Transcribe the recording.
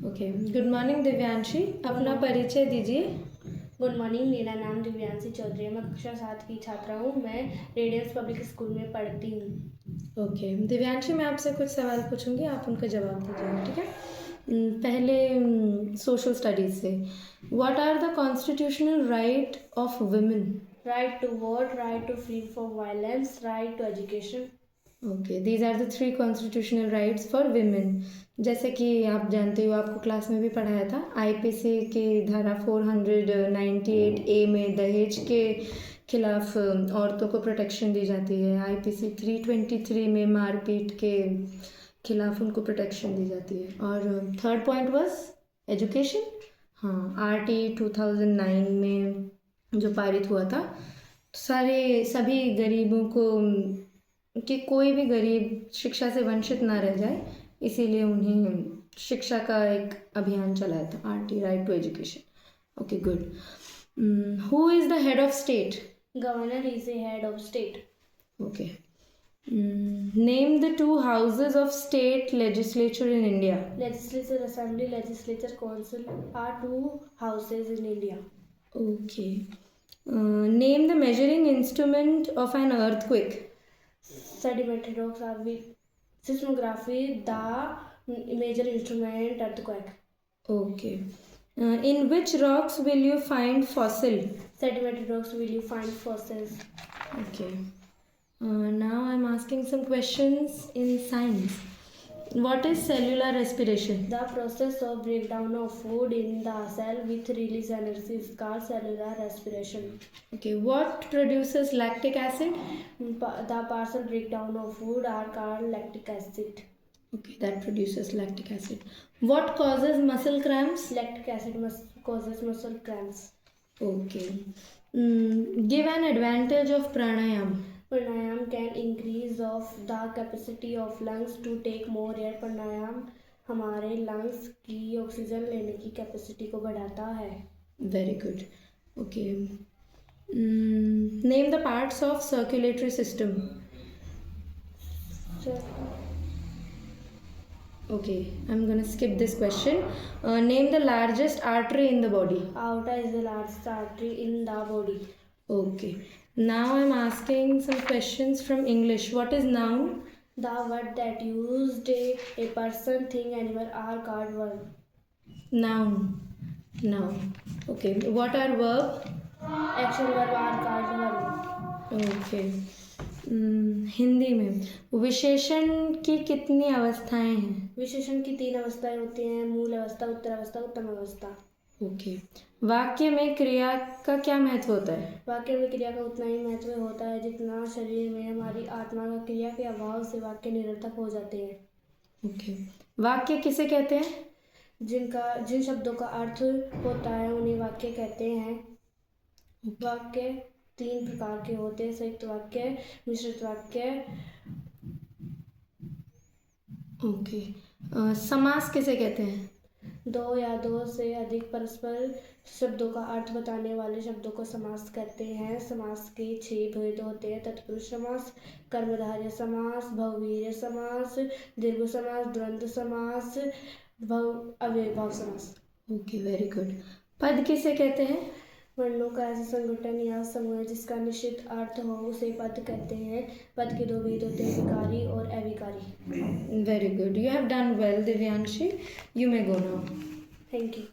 Okay, good morning Divyanshi, अपना परिचय दीजिए। गुड मॉर्निंग, मेरा नाम दिव्यांशी चौधरी है। मैं कक्षा 7 की छात्रा हूँ। मैं रेडियंस पब्लिक स्कूल में पढ़ती हूँ। ओके दिव्यांशी, मैं आपसे कुछ सवाल पूछूंगी, आप उनका जवाब दीजिएगा, ठीक है। पहले सोशल स्टडीज से, what are the constitutional right of women? Right to vote, right to free from violence, right to education. Okay, these are the 3 constitutional rights for women. जैसे कि आप जानते हो, आपको क्लास में भी पढ़ाया था, आईपीसी की धारा 498A में दहेज के खिलाफ औरतों को प्रोटेक्शन दी जाती है। आईपीसी 323 में मारपीट के खिलाफ उनको प्रोटेक्शन दी जाती है। और थर्ड पॉइंट वाज एजुकेशन। हाँ, आरटी 2009 में जो पारित हुआ था, सभी गरीबों को, कि कोई भी गरीब शिक्षा से वंचित ना रह जाए, इसीलिए उन्हें शिक्षा का एक अभियान चलाया था, RT, right to education. Okay, good. Who is the head of state? Governor is the head of state. Okay. Name the 2 houses of state legislature in India. Legislature Assembly, Legislature Council are 2 houses in India. Okay. Name the measuring instrument of an earthquake. Sedimentary rocks are with seismography, the major instrument earthquake. Okay. In which rocks will you find fossil? Sedimentary rocks will you find fossils. Okay. Now I'm asking some questions in science. What is cellular respiration? The process of breakdown of food in the cell with release energy is called cellular respiration. Okay. What produces lactic acid? The partial breakdown of food are called lactic acid. Okay, that produces lactic acid. What causes muscle cramps? Lactic acid causes muscle cramps. Okay. Give an advantage of pranayam. Pranayam can increase of the capacity of lungs to take more air. Pranayam हमारे lungs की oxygen लेने की capacity को बढ़ाता है. Very good. Okay. Name the parts of circulatory system. Okay, I'm gonna skip this question. Name the largest artery in the body. Aorta is the largest artery in the body. Okay. Now I'm asking some questions from English. What is noun? The word that used a person, thing, animal are called verb. Noun. Noun. Okay. What are verb? Action verb are called verb. Okay. Hindi में विशेषण की कितनी अवस्थाएं हैं? विशेषण की 3 अवस्थाएं होती हैं, मूल अवस्था, उत्तर अवस्था, उत्तम अवस्था. ओके. वाक्य में क्रिया का क्या महत्व होता है? वाक्य में क्रिया का उतना ही महत्व होता है जितना शरीर में हमारी आत्मा का. क्रिया के अभाव से वाक्य निरर्थक हो जाते हैं. ओके. वाक्य किसे कहते हैं? जिन शब्दों का अर्थ होता है उन्हें वाक्य कहते हैं. वाक्य 3 प्रकार के होते हैं: संयुक्त वाक्य, मिश्रित वाक्य. ओके. समास किसे कहते हैं? 2 या 2 से अधिक परस्पर शब्दों का अर्थ बताने वाले शब्दों को समास कहते हैं. समास के 6 भेद होते हैं: तत्पुरुष समास, कर्मधारय समास, बहुव्रीहि समास, दीर्घ समास, द्वंद्व समास, अव्ययीभाव समास. Okay, very good. पद किसे कहते हैं? वर्णों का ऐसा संगठन या समूह है जिसका निश्चित अर्थ हो उसे पद कहते हैं. पद के 2 भेद होते हैं: विकारी और अविकारी. Very good. You have done well Divyanshi. You may go now. Thank you.